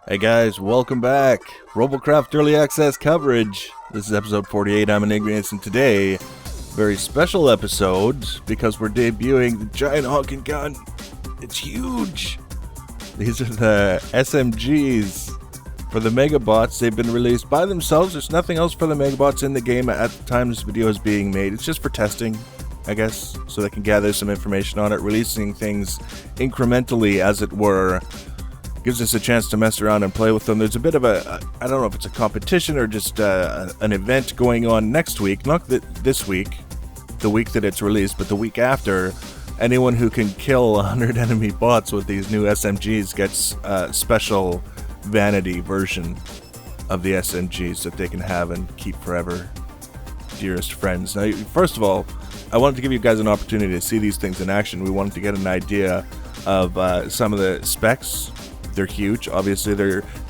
Hey guys, welcome back. Robocraft Early Access coverage. This is episode 48. I'm Enigmius, and today, very special episode because we're debuting the giant honking gun. It's huge. These are the SMGs for the Megabots. They've been released by themselves. There's nothing else for the Megabots in the game at the time this video is being made. It's just for testing, I guess, so they can gather some information on it, releasing things incrementally, as it were. Gives us a chance to mess around and play with them. There's a bit of I don't know if it's a competition or just an event going on next week. Not this week, the week that it's released, but the week after. Anyone who can kill 100 enemy bots with these new SMGs gets a special vanity version of the SMGs that they can have and keep forever. Dearest friends. Now, first of all, I wanted to give you guys an opportunity to see these things in action. We wanted to get an idea of some of the specs. They're huge. Obviously,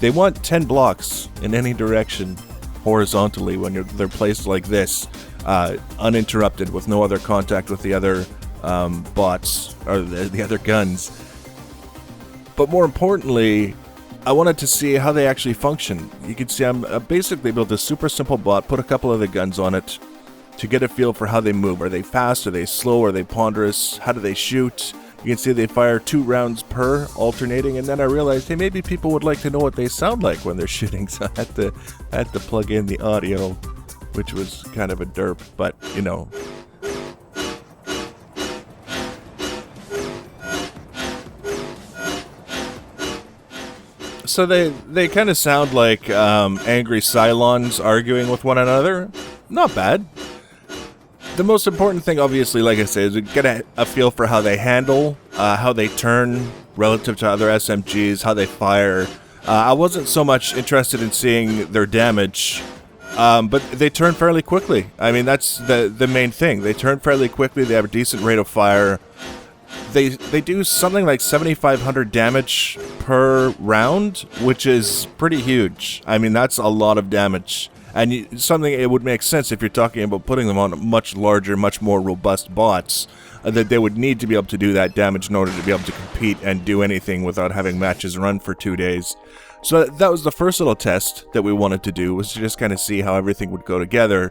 they want 10 blocks in any direction horizontally when they're placed like this, uninterrupted, with no other contact with the other bots or the other guns. But more importantly, I wanted to see how they actually function. You can see I'm basically built a super simple bot, put a couple of the guns on it to get a feel for how they move. Are they fast? Are they slow? Are they ponderous? How do they shoot? You can see they fire 2 rounds per, alternating, and then I realized, hey, maybe people would like to know what they sound like when they're shooting, so I had to plug in the audio, which was kind of a derp, but, you know. So they kind of sound like angry Cylons arguing with one another. Not bad. The most important thing, obviously, like I said, is to get a feel for how they handle, how they turn relative to other SMGs, how they fire. I wasn't so much interested in seeing their damage, but they turn fairly quickly. I mean, that's the main thing. They turn fairly quickly, they have a decent rate of fire. They do something like 7,500 damage per round, which is pretty huge. I mean, that's a lot of damage. And something it would make sense if you're talking about putting them on much larger, much more robust bots, that they would need to be able to do that damage in order to be able to compete and do anything without having matches run for 2 days. So that was the first little test that we wanted to do, was to just kind of see how everything would go together.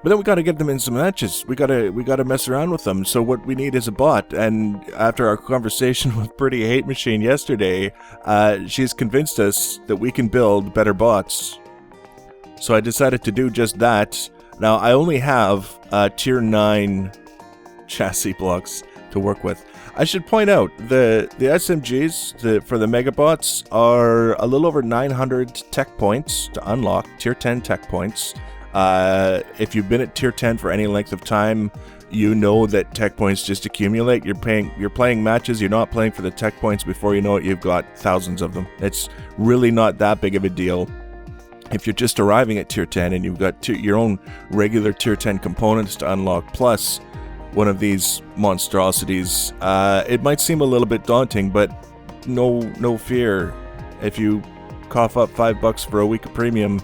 But then we got to get them in some matches. We got to mess around with them. So what we need is a bot. And after our conversation with Pretty Hate Machine yesterday, she's convinced us that we can build better bots. So I decided to do just that. Now, I only have tier 9 chassis blocks to work with. I should point out, the SMGs for the Megabots are a little over 900 tech points to unlock, tier 10 tech points. If you've been at tier 10 for any length of time, you know that tech points just accumulate. You're playing matches, you're not playing for the tech points. Before you know it, you've got thousands of them. It's really not that big of a deal. If you're just arriving at tier 10 and you've got your own regular tier 10 components to unlock, plus one of these monstrosities, it might seem a little bit daunting, but no fear. If you cough up $5 for a week of premium,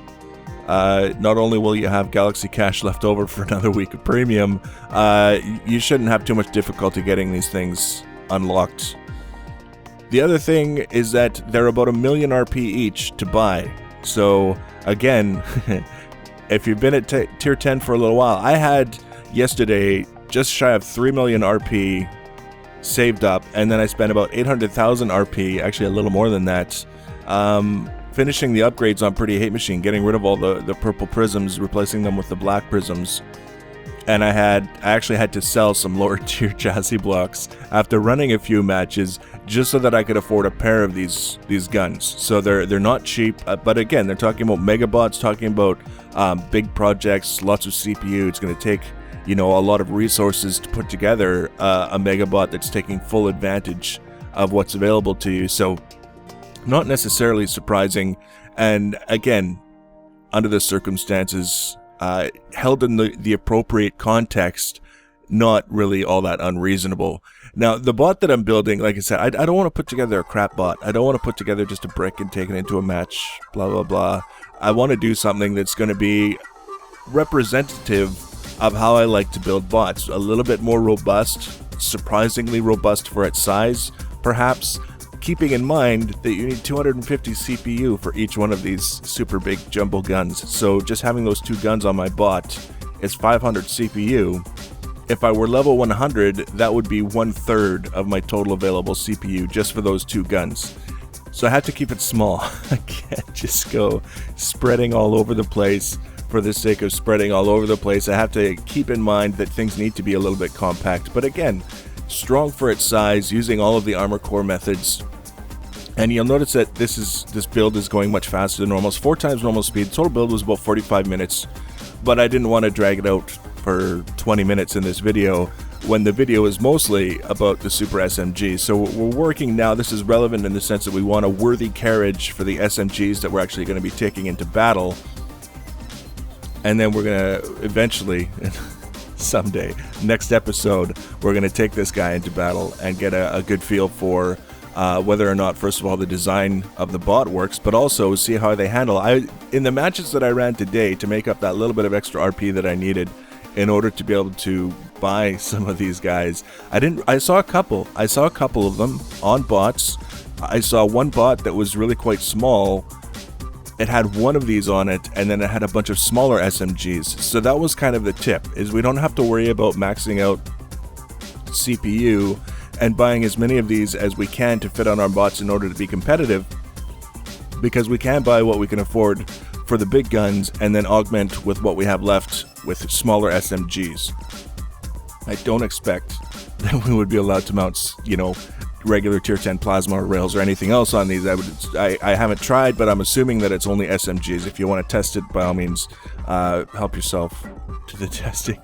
not only will you have Galaxy Cash left over for another week of premium, you shouldn't have too much difficulty getting these things unlocked. The other thing is that they're about 1 million RP each to buy. So, again, if you've been at tier 10 for a little while, I had yesterday just shy of 3 million RP saved up, and then I spent about 800,000 RP, actually a little more than that, finishing the upgrades on Pretty Hate Machine, getting rid of all the purple prisms, replacing them with the black prisms. And I actually had to sell some lower tier chassis blocks after running a few matches just so that I could afford a pair of these guns. So they're not cheap, but again, they're talking about Megabots, talking about big projects, lots of CPU. It's going to take, a lot of resources to put together a Megabot that's taking full advantage of what's available to you. So not necessarily surprising, and again, under the circumstances, held in the appropriate context, not really all that unreasonable. Now, the bot that I'm building, like I said, I don't want to put together a crap bot. I don't want to put together just a brick and take it into a match, blah, blah, blah. I want to do something that's going to be representative of how I like to build bots. A little bit more robust, surprisingly robust for its size, perhaps. keeping in mind that you need 250 CPU for each one of these super big jumbo guns. So just having those 2 guns on my bot is 500 CPU. If I were level 100, that would be 1/3 of my total available CPU just for those 2 guns. So I had to keep it small. I can't just go spreading all over the place for the sake of spreading all over the place. I have to keep in mind that things need to be a little bit compact. But again, strong for its size, using all of the armor core methods. And you'll notice that this build is going much faster than normal. It's 4 times normal speed. Total build was about 45 minutes. But I didn't want to drag it out for 20 minutes in this video when the video is mostly about the Super SMG. So we're working now, this is relevant in the sense that we want a worthy carriage for the SMGs that we're actually going to be taking into battle. And then we're going to eventually, someday, next episode, we're going to take this guy into battle and get a good feel for whether or not, first of all, the design of the bot works, but also see how they handle. In the matches that I ran today, to make up that little bit of extra RP that I needed in order to be able to buy some of these guys, I saw a couple of them on bots. I saw one bot that was really quite small. It had one of these on it, and then it had a bunch of smaller SMGs. So that was kind of the tip, is we don't have to worry about maxing out CPU and buying as many of these as we can to fit on our bots in order to be competitive, because we can buy what we can afford for the big guns and then augment with what we have left with smaller SMGs. I don't expect that we would be allowed to mount, regular tier 10 plasma rails or anything else on these. I haven't tried, but I'm assuming that it's only SMGs. If you want to test it, by all means, help yourself to the testing.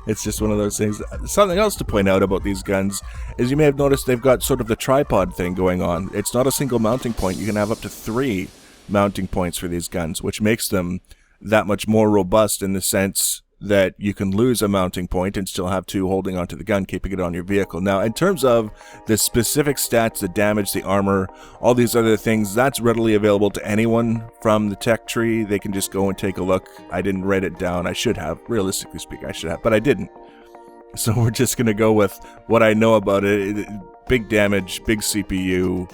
It's just one of those things. Something else to point out about these guns is you may have noticed they've got sort of the tripod thing going on. It's not a single mounting point. You can have up to 3 mounting points for these guns, which makes them that much more robust in the sense that you can lose a mounting point and still have 2 holding onto the gun, keeping it on your vehicle. Now, in terms of the specific stats, the damage, the armor, all these other things, that's readily available to anyone from the tech tree. They can just go and take a look. I didn't write it down. I should have. Realistically speaking, I should have, but I didn't. So we're just going to go with what I know about it. Big damage, big CPU,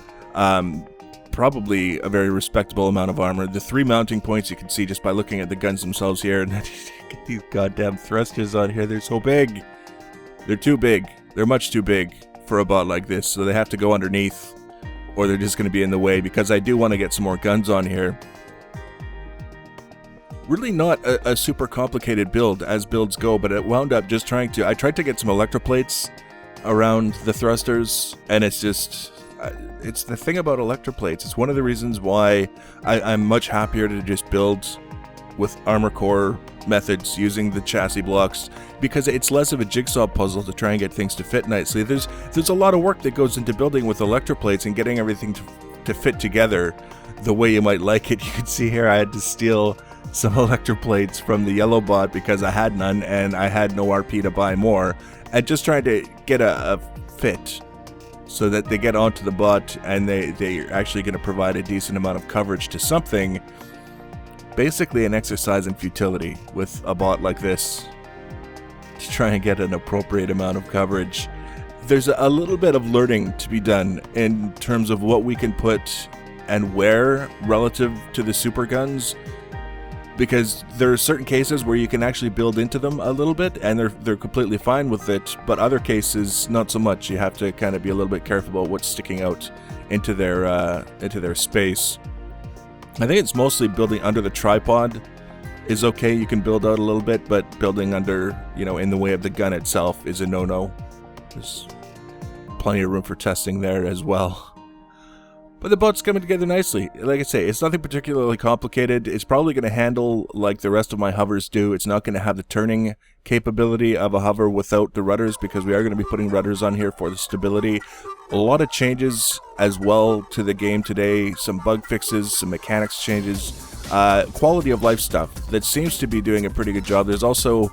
probably a very respectable amount of armor. The 3 mounting points you can see just by looking at the guns themselves here. And get these goddamn thrusters on here. They're so big. They're too big. They're much too big for a bot like this. So they have to go underneath, or they're just going to be in the way, because I do want to get some more guns on here. Really not a super complicated build as builds go, but it wound up just I tried to get some electroplates around the thrusters, and it's just... it's the thing about electroplates. It's one of the reasons why I'm much happier to just build with armor core methods using the chassis blocks, because it's less of a jigsaw puzzle to try and get things to fit nicely. There's a lot of work that goes into building with electroplates and getting everything to fit together the way you might like it. You can see here I had to steal some electroplates from the yellow bot because I had none and I had no RP to buy more, and just trying to get a fit so that they get onto the bot and they're actually going to provide a decent amount of coverage to something. Basically an exercise in futility with a bot like this to try and get an appropriate amount of coverage. There's a little bit of learning to be done in terms of what we can put and where relative to the super guns, because there are certain cases where you can actually build into them a little bit and they're completely fine with it, but other cases not so much. You have to kind of be a little bit careful about what's sticking out into their space. I think it's mostly building under the tripod is okay. You can build out a little bit, but building under, in the way of the gun itself is a no-no. There's plenty of room for testing there as well. But the bot's coming together nicely. Like I say, it's nothing particularly complicated. It's probably going to handle like the rest of my hovers do. It's not going to have the turning capability of a hover without the rudders, because we are going to be putting rudders on here for the stability. A lot of changes as well to the game today. Some bug fixes, some mechanics changes, quality of life stuff that seems to be doing a pretty good job. There's also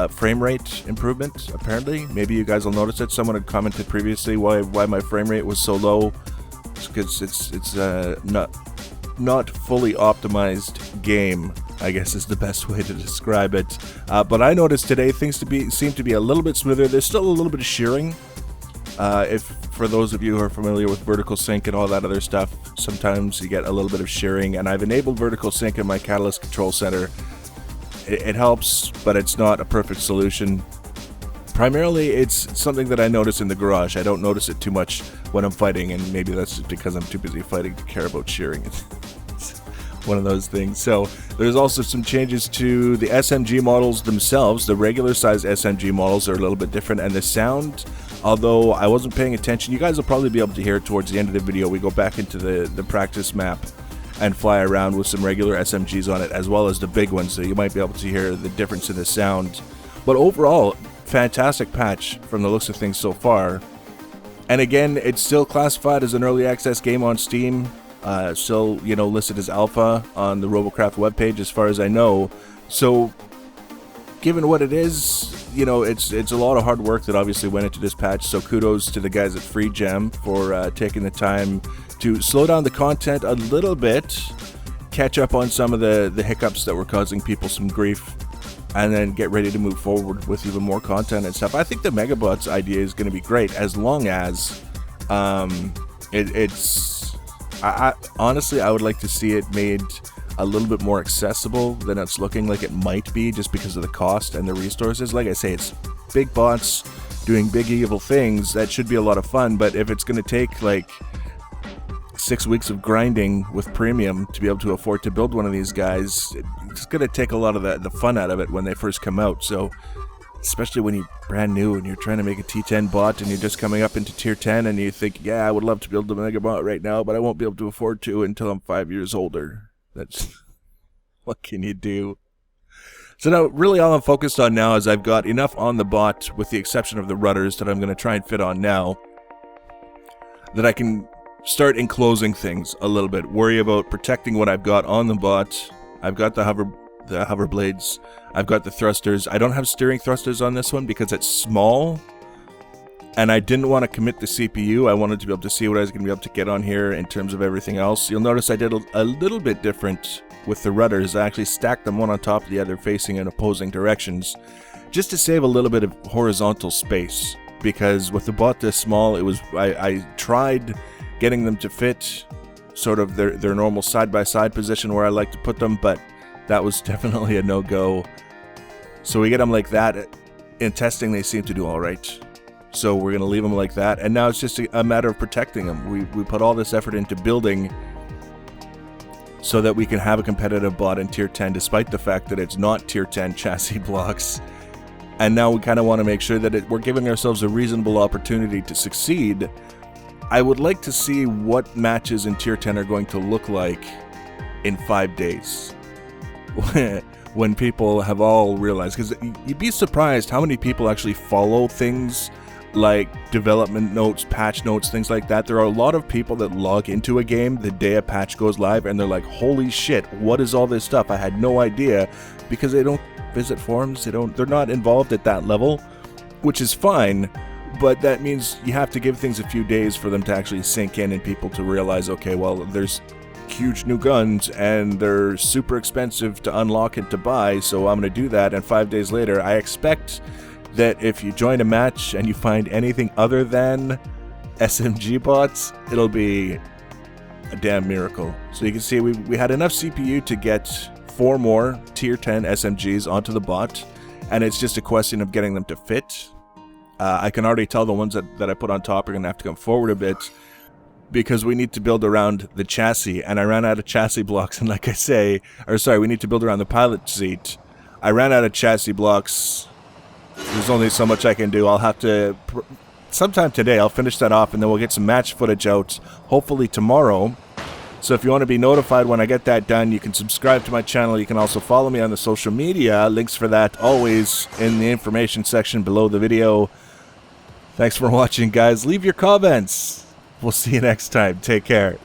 frame rate improvement, apparently. Maybe you guys will notice it. Someone had commented previously why my frame rate was so low. It's because it's not fully optimized game, I guess is the best way to describe it. But I noticed today things seem to be a little bit smoother. There's still a little bit of shearing. If for those of you who are familiar with vertical sync and all that other stuff, sometimes you get a little bit of shearing, and I've enabled vertical sync in my Catalyst Control Center. It helps, but it's not a perfect solution. Primarily, it's something that I notice in the garage. I don't notice it too much when I'm fighting, and maybe that's just because I'm too busy fighting to care about shearing. It's one of those things. So there's also some changes to the SMG models themselves. The regular size SMG models are a little bit different, and the sound, although I wasn't paying attention, you guys will probably be able to hear it towards the end of the video. We go back into the practice map and fly around with some regular SMGs on it, as well as the big ones, so you might be able to hear the difference in the sound. But overall, fantastic patch from the looks of things so far. And again, it's still classified as an early access game on Steam, still, you know, listed as alpha on the Robocraft webpage as far as I know. So given what it is, you know, it's a lot of hard work that obviously went into this patch, so kudos to the guys at Free Jam for taking the time to slow down the content a little bit, catch up on some of the hiccups that were causing people some grief, and then get ready to move forward with even more content and stuff. I think the Megabots idea is going to be great, as long as honestly, I would like to see it made a little bit more accessible than it's looking like it might be, just because of the cost and the resources. Like I say, it's big bots doing big evil things. That should be a lot of fun, but if it's going to take like 6 weeks of grinding with premium to be able to afford to build one of these guys, it's going to take a lot of the fun out of it when they first come out. So especially when you're brand new and you're trying to make a T10 bot and you're just coming up into tier 10 and you think, yeah, I would love to build a mega bot right now, but I won't be able to afford to until I'm 5 years older. That's what can you do? So now really all I'm focused on now is I've got enough on the bot, with the exception of the rudders that I'm going to try and fit on now, that I can start enclosing things a little bit, worry about protecting what I've got on the bot. I've got the hover blades, I've got the thrusters. I don't have steering thrusters on this one because it's small, and I didn't want to commit the CPU. I wanted to be able to see what I was going to be able to get on here in terms of everything else. You'll notice I did a little bit different with the rudders. I actually stacked them one on top of the other, facing in opposing directions, just to save a little bit of horizontal space, because with the bot this small, I tried getting them to fit sort of their normal side-by-side position where I like to put them, but that was definitely a no-go. So we get them like that. In testing, they seem to do all right. So we're going to leave them like that, and now it's just a matter of protecting them. We put all this effort into building so that we can have a competitive bot in tier 10, despite the fact that it's not tier 10 chassis blocks. And now we kind of want to make sure that we're giving ourselves a reasonable opportunity to succeed. I would like to see what matches in tier 10 are going to look like in 5 days. When people have all realized, because you'd be surprised how many people actually follow things like development notes, patch notes, things like that. There are a lot of people that log into a game the day a patch goes live and they're like, holy shit, what is all this stuff? I had no idea, because they don't visit forums, they're not involved at that level, which is fine, but that means you have to give things a few days for them to actually sink in and people to realize, okay, well, there's huge new guns and they're super expensive to unlock and to buy, so I'm going to do that. And 5 days later, I expect that if you join a match and you find anything other than SMG bots, it'll be a damn miracle. So you can see we had enough CPU to get 4 more tier 10 SMGs onto the bot, and it's just a question of getting them to fit. I can already tell the ones that I put on top are going to have to come forward a bit, because we need to build around the chassis, and I ran out of chassis blocks, and like I say, we need to build around the pilot seat. I ran out of chassis blocks. There's only so much I can do. I'll have to, sometime today, I'll finish that off, and then we'll get some match footage out, hopefully tomorrow. So if you want to be notified when I get that done, you can subscribe to my channel. You can also follow me on the social media. Links for that always in the information section below the video. Thanks for watching, guys. Leave your comments. We'll see you next time. Take care.